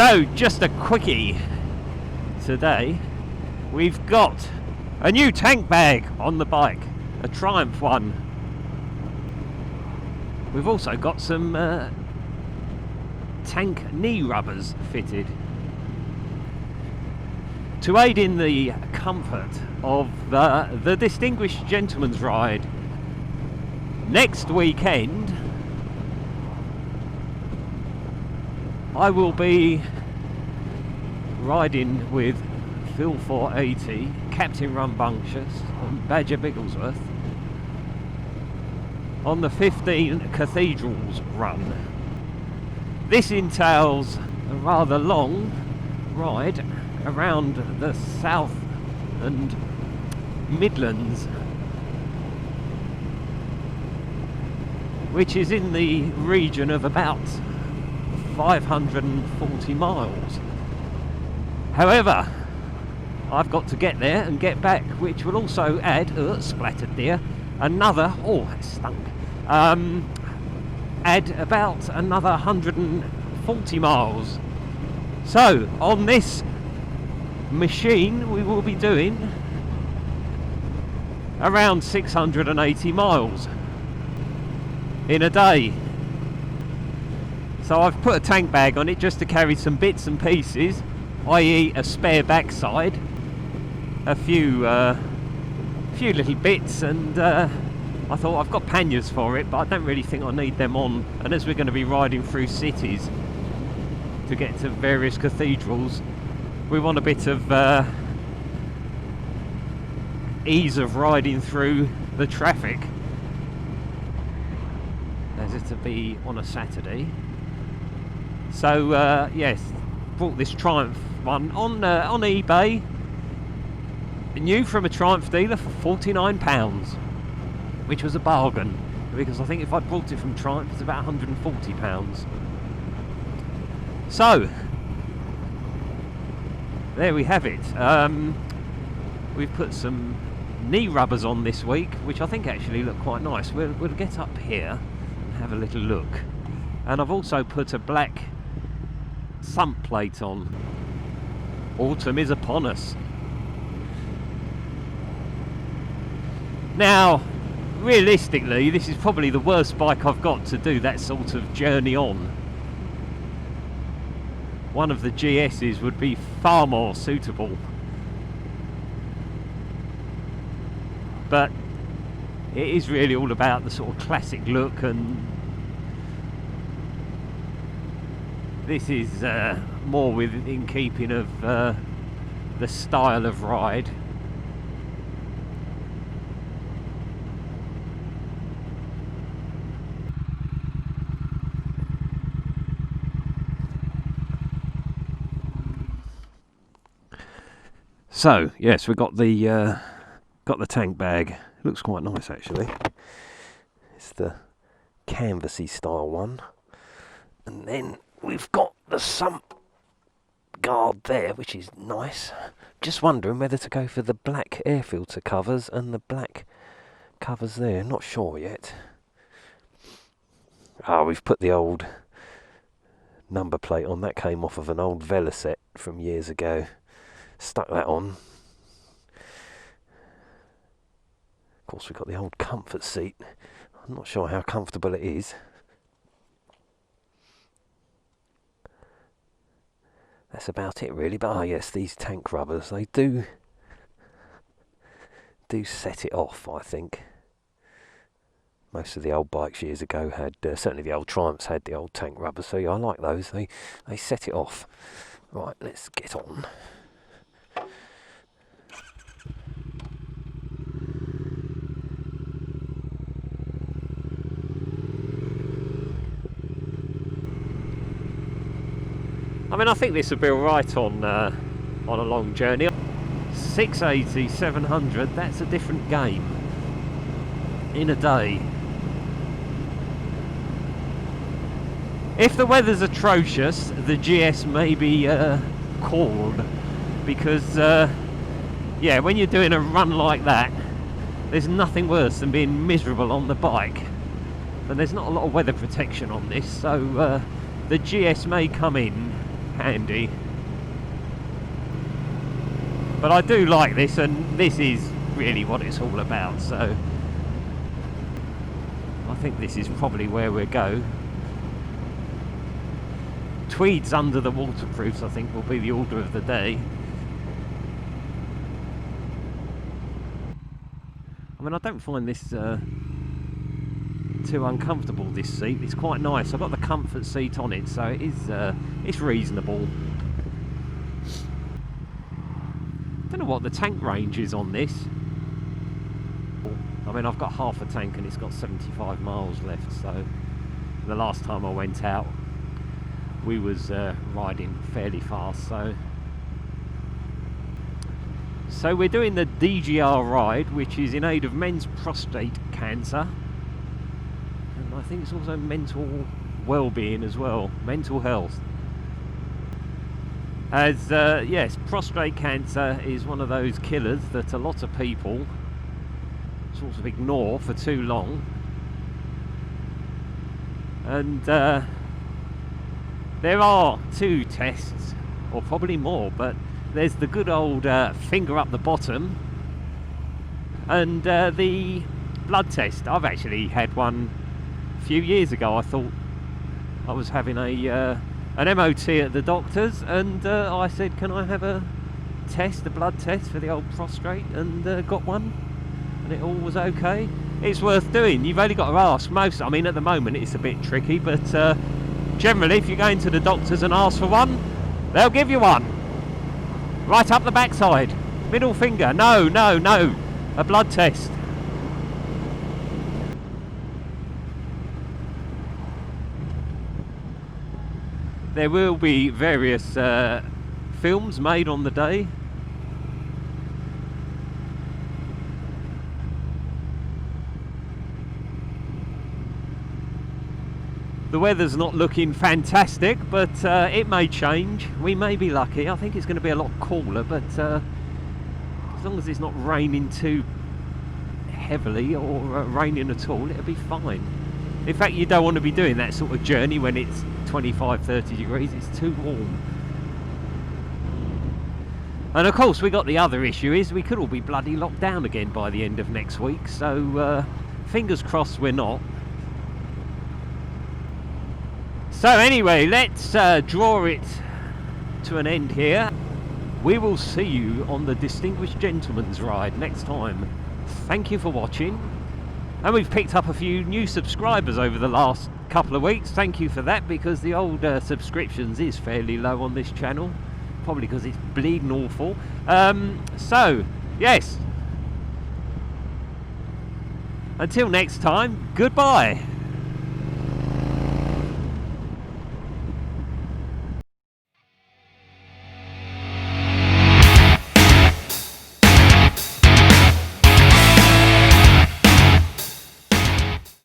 So, just a quickie. Today, we've got a new tank bag on the bike, a Triumph one. We've also got some tank knee rubbers fitted to aid in the comfort of the Distinguished Gentleman's ride. Next weekend, I will be riding with Phil 480, Captain Rumbunctious and Badger Bigglesworth on the 15 Cathedrals run. This entails a rather long ride around the South and Midlands, which is in the region of about 540 miles. However, I've got to get there and get back, which will also add, splattered deer, another, oh that stunk, add about another 140 miles. So on this machine we will be doing around 680 miles in a day. So I've put a tank bag on it just to carry some bits and pieces, i.e. a spare backside, a few little bits, and I thought I've got panniers for it, but I don't really think I need them on. And as we're going to be riding through cities to get to various cathedrals, we want a bit of ease of riding through the traffic, as it to be on a Saturday. So yes, bought this Triumph one on eBay, new from a Triumph dealer for £49, which was a bargain, because I think if I'd bought it from Triumph it's about £140. So there we have it. We've put some knee rubbers on this week, which I think actually look quite nice. We'll get up here and have a little look. And I've also put a black sump plate on. Autumn is upon us. Now, realistically, this is probably the worst bike I've got to do that sort of journey on. One of the GS's would be far more suitable. But it is really all about the sort of classic look, and this is more in keeping of the style of ride. So yes, we got the tank bag. It looks quite nice actually. It's the canvassy style one, and then we've got the sump guard there, which is nice. Just wondering whether to go for the black air filter covers and the black covers there. Not sure yet. We've put the old number plate on. That came off of an old Velocet from years ago. Stuck that on. Of course, we've got the old comfort seat. I'm not sure how comfortable it is. That's about it really, but yes, these tank rubbers, they do set it off, I think. Most of the old bikes years ago had, certainly the old Triumphs had the old tank rubbers, so yeah, I like those. They set it off. Right, let's get on. I mean, I think this would be alright on a long journey. 680, 700, that's a different game in a day. If the weather's atrocious, the GS may be called, because yeah, when you're doing a run like that, there's nothing worse than being miserable on the bike. And there's not a lot of weather protection on this, so the GS may come in handy. But I do like this, and this is really what it's all about, so I think this is probably where we'll go. Tweeds under the waterproofs, I think, will be the order of the day. I mean, I don't find this too uncomfortable, this seat. It's quite nice. I've got the comfort seat on it, so it is, it's reasonable. Don't know what the tank range is on this. I mean, I've got half a tank and it's got 75 miles left, so the last time I went out we was riding fairly fast, so we're doing the DGR ride, which is in aid of men's prostate cancer, and I think it's also mental well-being as well, mental health. As yes, prostate cancer is one of those killers that a lot of people sort of ignore for too long, and there are 2 tests, or probably more, but there's the good old finger up the bottom and the blood test. I've actually had one a few years ago. I thought I was having an MOT at the doctor's, and I said, can I have a test, a blood test for the old prostate, and got one, and it all was okay. It's worth doing. You've only got to ask. I mean, at the moment it's a bit tricky, but generally if you go into the doctors and ask for one, they'll give you one. Right up the backside. Middle finger. No, no, no. A blood test. There will be various films made on the day. The weather's not looking fantastic, but it may change. We may be lucky. I think it's going to be a lot cooler, but as long as it's not raining too heavily or raining at all, it'll be fine. In fact, you don't want to be doing that sort of journey when it's 25-30 degrees. It's too warm. And of course, we got the other issue is we could all be bloody locked down again by the end of next week, so fingers crossed we're not. So anyway, let's draw it to an end here. We will see you on the Distinguished Gentleman's ride next time. Thank you for watching. And we've picked up a few new subscribers over the last couple of weeks. Thank you for that, because the old subscriptions is fairly low on this channel. Probably because it's bleeding awful. So, yes. Until next time, goodbye.